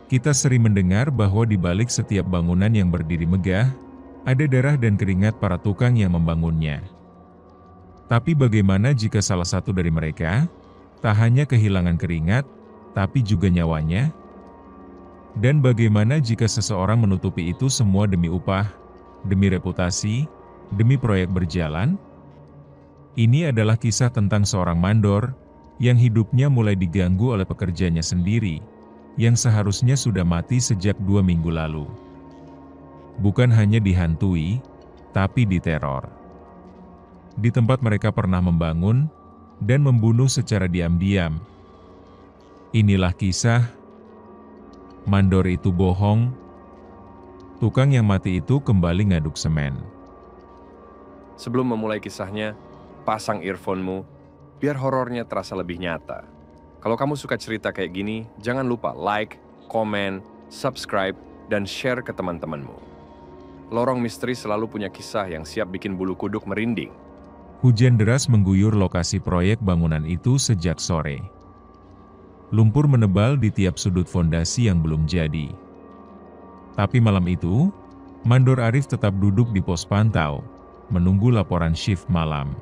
Kita sering mendengar bahwa di balik setiap bangunan yang berdiri megah, ada darah dan keringat para tukang yang membangunnya. Tapi bagaimana jika salah satu dari mereka, tak hanya kehilangan keringat, tapi juga nyawanya? Dan bagaimana jika seseorang menutupi itu semua demi upah, demi reputasi, demi proyek berjalan? Ini adalah kisah tentang seorang mandor, yang hidupnya mulai diganggu oleh pekerjanya sendiri, yang seharusnya sudah mati sejak 2 minggu lalu. Bukan hanya dihantui, tapi diteror. Di tempat mereka pernah membangun, dan membunuh secara diam-diam. Inilah kisah, mandor itu bohong, tukang yang mati itu kembali ngaduk semen. Sebelum memulai kisahnya, pasang earphone-mu, biar horornya terasa lebih nyata. Kalau kamu suka cerita kayak gini, jangan lupa like, komen, subscribe, dan share ke teman-temanmu. Lorong Misteri selalu punya kisah yang siap bikin bulu kuduk merinding. Hujan deras mengguyur lokasi proyek bangunan itu sejak sore. Lumpur menebal di tiap sudut fondasi yang belum jadi. Tapi malam itu, Mandor Arif tetap duduk di pos pantau, menunggu laporan shift malam.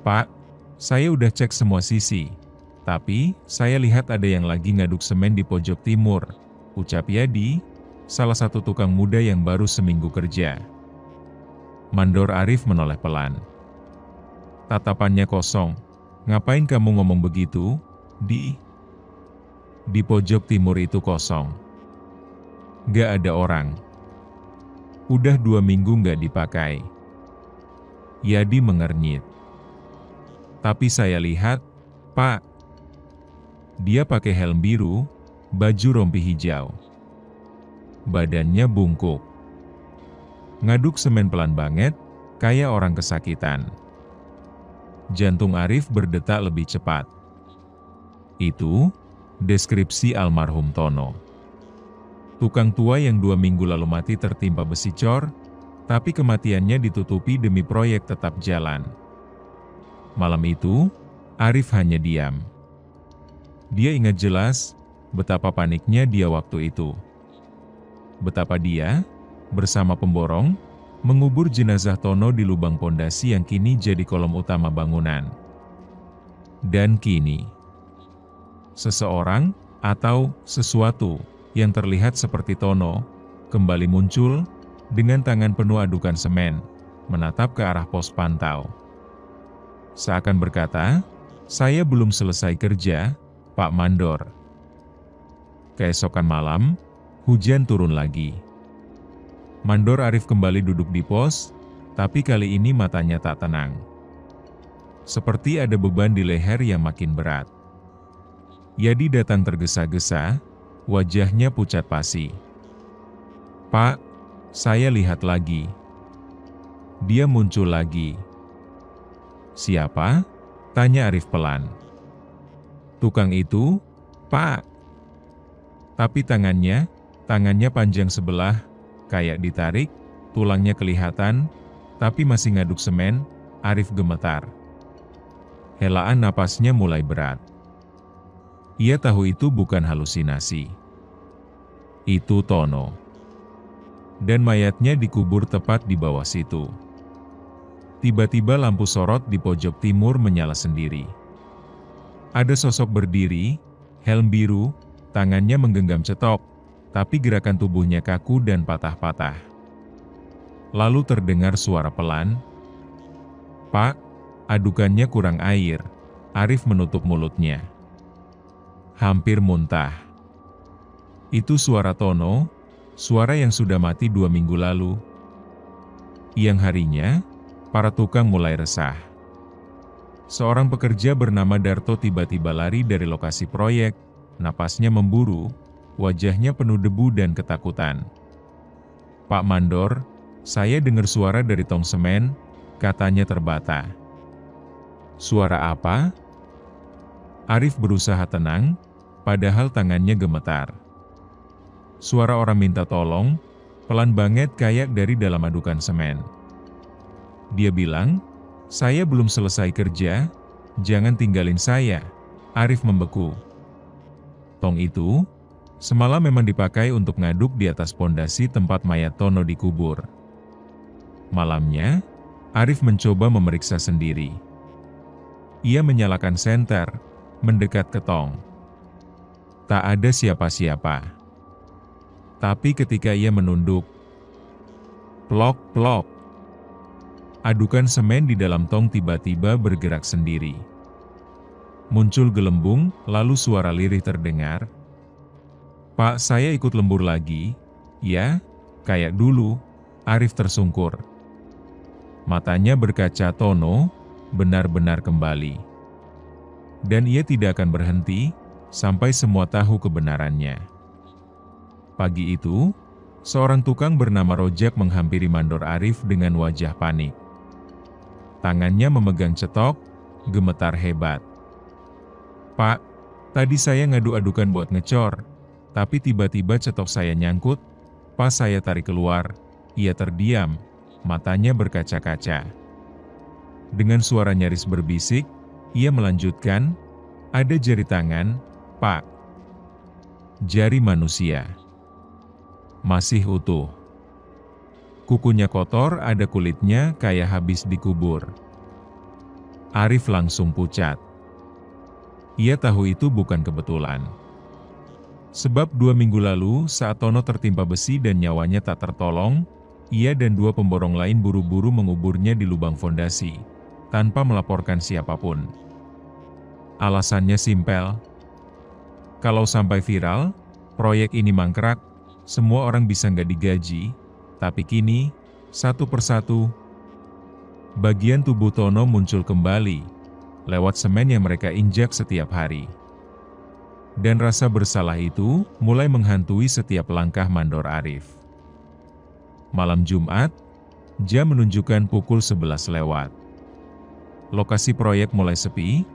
"Pak, saya udah cek semua sisi, tapi saya lihat ada yang lagi ngaduk semen di pojok timur," ucap Yadi, salah satu tukang muda yang baru seminggu kerja. Mandor Arif menoleh pelan. Tatapannya kosong. "Ngapain kamu ngomong begitu? Di pojok timur itu kosong. Gak ada orang. Udah 2 minggu gak dipakai." Yadi mengernyit. "Tapi saya lihat, Pak. Dia pakai helm biru, baju rompi hijau. Badannya bungkuk. Ngaduk semen pelan banget, kayak orang kesakitan." Jantung Arif berdetak lebih cepat. Itu deskripsi almarhum Tono. Tukang tua yang 2 minggu lalu mati tertimpa besi cor, tapi kematiannya ditutupi demi proyek tetap jalan. Malam itu, Arif hanya diam. Dia ingat jelas betapa paniknya dia waktu itu. Betapa dia, bersama pemborong, mengubur jenazah Tono di lubang pondasi yang kini jadi kolom utama bangunan. Dan kini, seseorang atau sesuatu yang terlihat seperti Tono kembali muncul dengan tangan penuh adukan semen, menatap ke arah pos pantau. Seakan berkata, "Saya belum selesai kerja, Pak Mandor." Keesokan malam, hujan turun lagi. Mandor Arif kembali duduk di pos, tapi kali ini matanya tak tenang. Seperti ada beban di leher yang makin berat. Yadi datang tergesa-gesa, wajahnya pucat pasi. "Pak, saya lihat lagi." Dia muncul lagi. "Siapa?" tanya Arif pelan. "Tukang itu, Pak." Tapi tangannya panjang sebelah, kayak ditarik, tulangnya kelihatan, tapi masih ngaduk semen. Arif gemetar. Helaan napasnya mulai berat. Ia tahu itu bukan halusinasi. Itu Tono. Dan mayatnya dikubur tepat di bawah situ. Tiba-tiba lampu sorot di pojok timur menyala sendiri. Ada sosok berdiri, helm biru, tangannya menggenggam cetok, tapi gerakan tubuhnya kaku dan patah-patah. Lalu terdengar suara pelan, "Pak, adukannya kurang air." Arif menutup mulutnya. Hampir muntah. Itu suara Tono, suara yang sudah mati 2 minggu lalu. Yang harinya, para tukang mulai resah. Seorang pekerja bernama Darto tiba-tiba lari dari lokasi proyek, napasnya memburu, wajahnya penuh debu dan ketakutan. "Pak Mandor, saya dengar suara dari tong semen," katanya terbata. "Suara apa?" Arif berusaha tenang, padahal tangannya gemetar. Suara orang minta tolong, pelan banget kayak dari dalam adukan semen. Dia bilang, "Saya belum selesai kerja, jangan tinggalin saya." Arif membeku. Tong itu, Semalam memang dipakai untuk ngaduk di atas pondasi tempat mayat Tono dikubur. Malamnya, Arif mencoba memeriksa sendiri. Ia menyalakan senter, mendekat ke tong. Tak ada siapa-siapa. Tapi ketika ia menunduk, plok-plok, adukan semen di dalam tong tiba-tiba bergerak sendiri. Muncul gelembung, lalu suara lirih terdengar. "Pak, saya ikut lembur lagi." "Ya, kayak dulu." Arif tersungkur. Matanya berkaca Tono, benar-benar kembali. Dan ia tidak akan berhenti, sampai semua tahu kebenarannya. Pagi itu, seorang tukang bernama Rojak menghampiri mandor Arif dengan wajah panik. Tangannya memegang cetok, gemetar hebat. "Pak, tadi saya ngadu-adukan buat ngecor, tapi tiba-tiba cetok saya nyangkut, pas saya tarik keluar." Ia terdiam, matanya berkaca-kaca. Dengan suara nyaris berbisik, ia melanjutkan, "Ada jari tangan, Pak. Jari manusia. Masih utuh. Kukunya kotor, ada kulitnya kayak habis dikubur." Arif langsung pucat. Ia tahu itu bukan kebetulan. Sebab 2 minggu lalu saat Tono tertimpa besi dan nyawanya tak tertolong, ia dan 2 pemborong lain buru-buru menguburnya di lubang fondasi, tanpa melaporkan siapapun. Alasannya simpel. Kalau sampai viral, proyek ini mangkrak, semua orang bisa nggak digaji, tapi kini, satu persatu, bagian tubuh Tono muncul kembali, lewat semen yang mereka injak setiap hari. Dan rasa bersalah itu mulai menghantui setiap langkah mandor Arif. Malam Jumat, jam menunjukkan pukul 11 lewat. Lokasi proyek mulai sepi,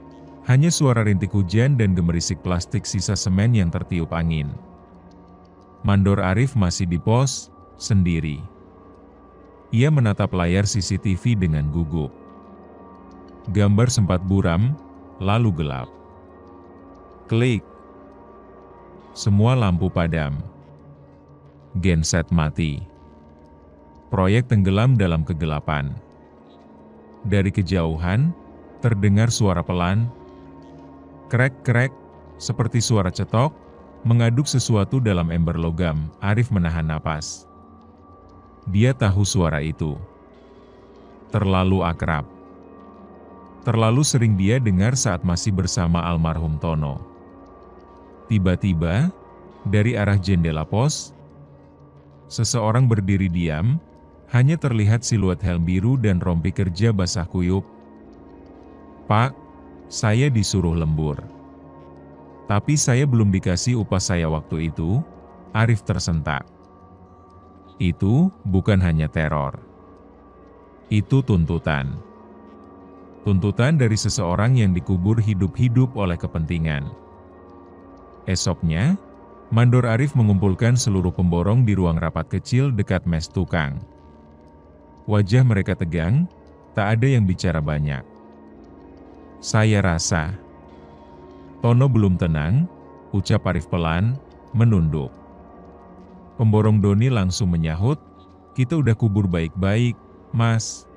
hanya suara rintik hujan dan gemerisik plastik sisa semen yang tertiup angin. Mandor Arif masih di pos, sendiri. Ia menatap layar CCTV dengan gugup. Gambar sempat buram, lalu gelap. Klik. Semua lampu padam. Genset mati. Proyek tenggelam dalam kegelapan. Dari kejauhan, terdengar suara pelan, krek-krek, seperti suara cetok, mengaduk sesuatu dalam ember logam. Arif menahan napas. Dia tahu suara itu. Terlalu akrab. Terlalu sering dia dengar saat masih bersama almarhum Tono. Tiba-tiba, dari arah jendela pos, seseorang berdiri diam, hanya terlihat siluet helm biru dan rompi kerja basah kuyup. "Pak, saya disuruh lembur. Tapi saya belum dikasih upah saya waktu itu." Arif tersentak. Itu bukan hanya teror. Itu tuntutan. Tuntutan dari seseorang yang dikubur hidup-hidup oleh kepentingan. Esoknya, mandor Arif mengumpulkan seluruh pemborong di ruang rapat kecil dekat mes tukang. Wajah mereka tegang, tak ada yang bicara banyak. "Saya rasa Tono belum tenang," ucap Arif pelan, menunduk. Pemborong Doni langsung menyahut, "Kita udah kubur baik-baik, Mas.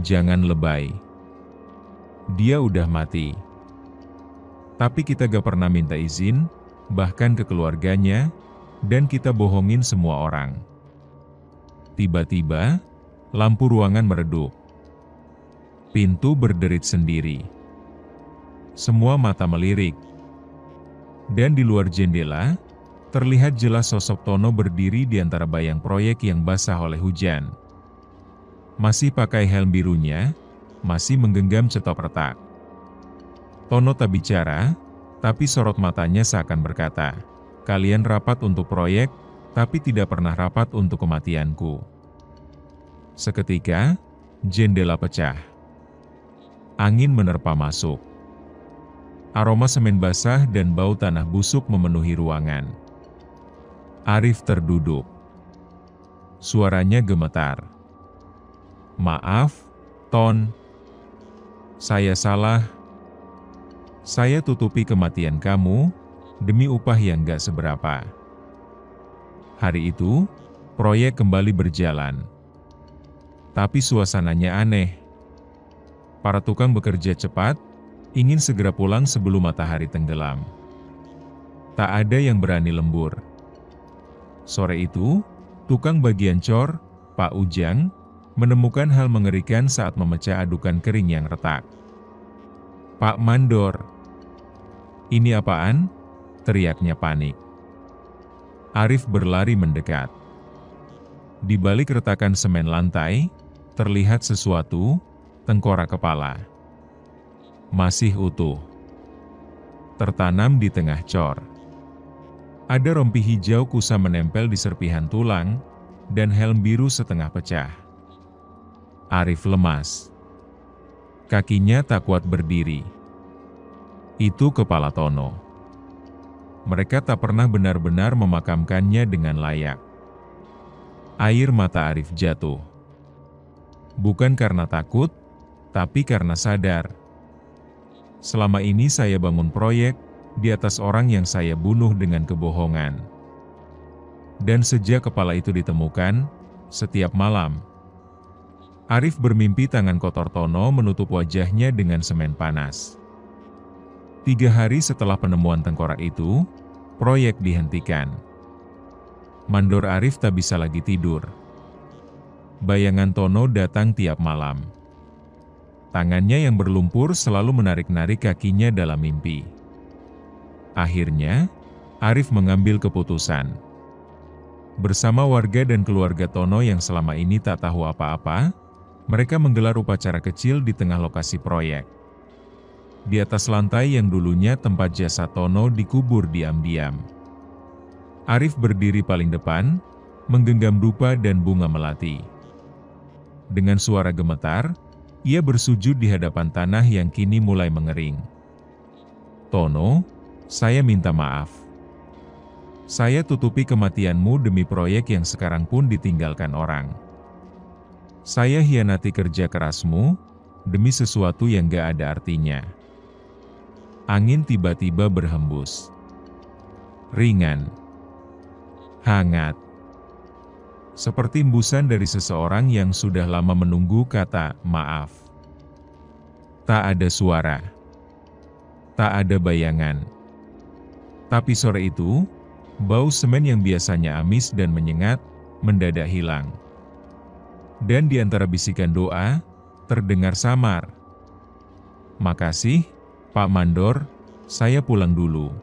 Jangan lebay. Dia udah mati. Tapi kita gak pernah minta izin, bahkan ke keluarganya, dan kita bohongin semua orang." Tiba-tiba, lampu ruangan meredup. Pintu berderit sendiri. Semua mata melirik. Dan di luar jendela, terlihat jelas sosok Tono berdiri di antara bayang proyek yang basah oleh hujan. Masih pakai helm birunya, masih menggenggam cetok retak. Tono tak bicara, tapi sorot matanya seakan berkata, "Kalian rapat untuk proyek, tapi tidak pernah rapat untuk kematianku." Seketika, jendela pecah. Angin menerpa masuk. Aroma semen basah dan bau tanah busuk memenuhi ruangan. Arif terduduk. Suaranya gemetar. "Maaf, Ton. Saya salah. Saya tutupi kematian kamu, demi upah yang gak seberapa. Hari itu, proyek kembali berjalan. Tapi suasananya aneh. Para tukang bekerja cepat, ingin segera pulang sebelum matahari tenggelam. Tak ada yang berani lembur. Sore itu, tukang bagian cor, Pak Ujang, menemukan hal mengerikan saat memecah adukan kering yang retak. "Pak Mandor, ini apaan?" teriaknya panik. Arif berlari mendekat. Di balik retakan semen lantai, terlihat sesuatu, tengkorak kepala. Masih utuh. Tertanam di tengah cor. Ada rompi hijau kusam menempel di serpihan tulang, dan helm biru setengah pecah. Arif lemas. Kakinya tak kuat berdiri. Itu kepala Tono. Mereka tak pernah benar-benar memakamkannya dengan layak. Air mata Arif jatuh. Bukan karena takut, tapi karena sadar. Selama ini saya bangun proyek di atas orang yang saya bunuh dengan kebohongan. Dan sejak kepala itu ditemukan, setiap malam, Arif bermimpi tangan kotor Tono menutup wajahnya dengan semen panas. 3 hari setelah penemuan tengkorak itu, proyek dihentikan. Mandor Arif tak bisa lagi tidur. Bayangan Tono datang tiap malam. Tangannya yang berlumpur selalu menarik-narik kakinya dalam mimpi. Akhirnya, Arif mengambil keputusan. Bersama warga dan keluarga Tono yang selama ini tak tahu apa-apa, mereka menggelar upacara kecil di tengah lokasi proyek. Di atas lantai yang dulunya tempat jasad Tono dikubur diam-diam. Arif berdiri paling depan, menggenggam dupa dan bunga melati. Dengan suara gemetar, ia bersujud di hadapan tanah yang kini mulai mengering. "Tono, saya minta maaf. Saya tutupi kematianmu demi proyek yang sekarang pun ditinggalkan orang. Saya hianati kerja kerasmu, demi sesuatu yang gak ada artinya." Angin tiba-tiba berhembus. Ringan. Hangat. Seperti embusan dari seseorang yang sudah lama menunggu kata maaf. Tak ada suara. Tak ada bayangan. Tapi sore itu, bau semen yang biasanya amis dan menyengat, mendadak hilang. Dan di antara bisikan doa, terdengar samar. "Makasih, Pak Mandor, saya pulang dulu."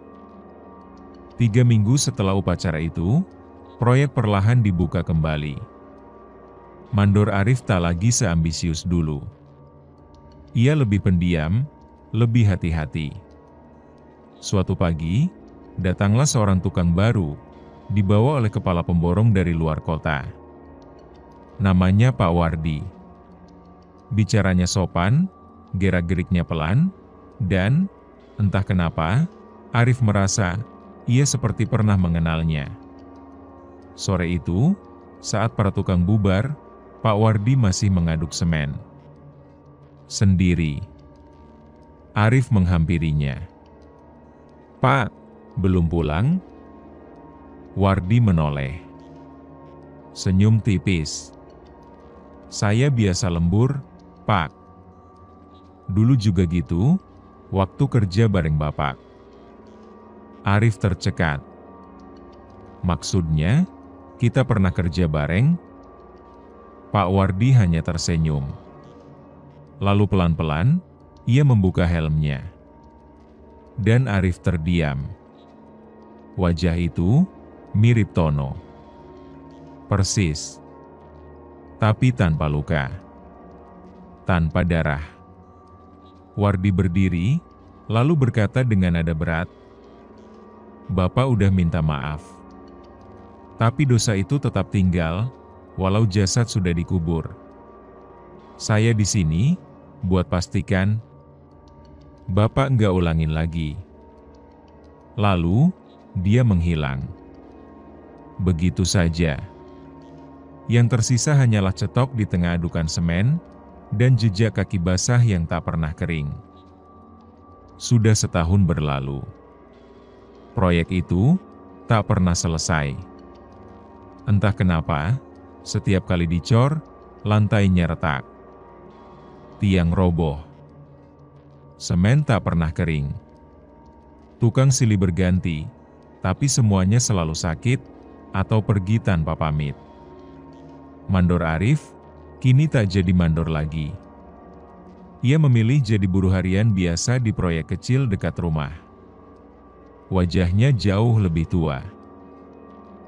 3 minggu setelah upacara itu, proyek perlahan dibuka kembali. Mandor Arif tak lagi seambisius dulu. Ia lebih pendiam, lebih hati-hati. Suatu pagi, datanglah seorang tukang baru, dibawa oleh kepala pemborong dari luar kota. Namanya Pak Wardi. Bicaranya sopan, gerak-geriknya pelan, dan, entah kenapa, Arif merasa ia seperti pernah mengenalnya. Sore itu, saat para tukang bubar, Pak Wardi masih mengaduk semen. Sendiri. Arif menghampirinya. "Pak, belum pulang?" Wardi menoleh. Senyum tipis. "Saya biasa lembur, Pak. Dulu juga gitu, waktu kerja bareng Bapak." Arif tercekat. "Maksudnya, kita pernah kerja bareng?" Pak Wardi hanya tersenyum. Lalu pelan-pelan, ia membuka helmnya. Dan Arif terdiam. Wajah itu mirip Tono. Persis. Tapi tanpa luka. Tanpa darah. Wardi berdiri, lalu berkata dengan nada berat, "Bapak udah minta maaf. Tapi dosa itu tetap tinggal, walau jasad sudah dikubur. Saya di sini, buat pastikan, Bapak nggak ulangin lagi." Lalu, dia menghilang. Begitu saja. Yang tersisa hanyalah cetok di tengah adukan semen, dan jejak kaki basah yang tak pernah kering. Sudah setahun berlalu. Proyek itu tak pernah selesai. Entah kenapa, setiap kali dicor, lantainya retak. Tiang roboh. Semen tak pernah kering. Tukang silih berganti, tapi semuanya selalu sakit atau pergi tanpa pamit. Mandor Arif kini tak jadi mandor lagi. Ia memilih jadi buruh harian biasa di proyek kecil dekat rumah. Wajahnya jauh lebih tua.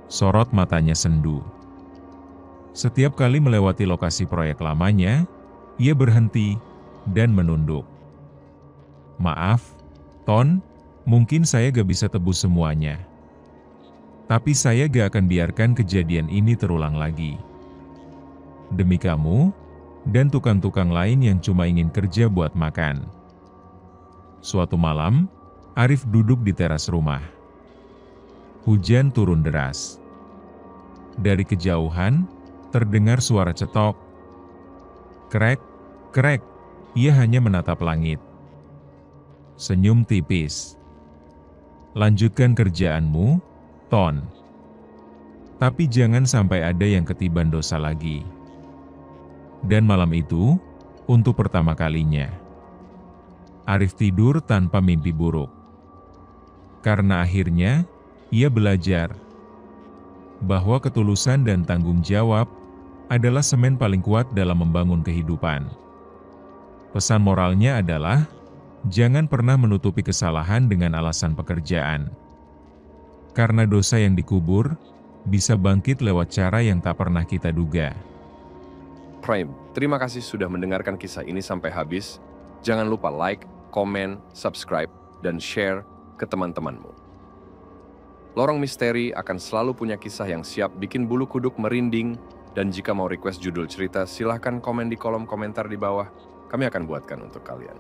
Sorot matanya sendu. Setiap kali melewati lokasi proyek lamanya, ia berhenti dan menunduk. Maaf, Ton, mungkin saya gak bisa tebus semuanya. Tapi saya gak akan biarkan kejadian ini terulang lagi. Demi kamu, dan tukang-tukang lain yang cuma ingin kerja buat makan. Suatu malam, Arif duduk di teras rumah. Hujan turun deras. Dari kejauhan, terdengar suara cetok. Krek, krek, ia hanya menatap langit. Senyum tipis. Lanjutkan kerjaanmu, Ton. Tapi jangan sampai ada yang ketiban dosa lagi. Dan malam itu, untuk pertama kalinya, Arif tidur tanpa mimpi buruk. Karena akhirnya, ia belajar bahwa ketulusan dan tanggung jawab adalah semen paling kuat dalam membangun kehidupan. Pesan moralnya adalah, jangan pernah menutupi kesalahan dengan alasan pekerjaan. Karena dosa yang dikubur, bisa bangkit lewat cara yang tak pernah kita duga. Prime, terima kasih sudah mendengarkan kisah ini sampai habis. Jangan lupa like, komen, subscribe, dan share ke teman-temanmu. Lorong Misteri akan selalu punya kisah yang siap bikin bulu kuduk merinding, dan jika mau request judul cerita, silahkan komen di kolom komentar di bawah. Kami akan buatkan untuk kalian.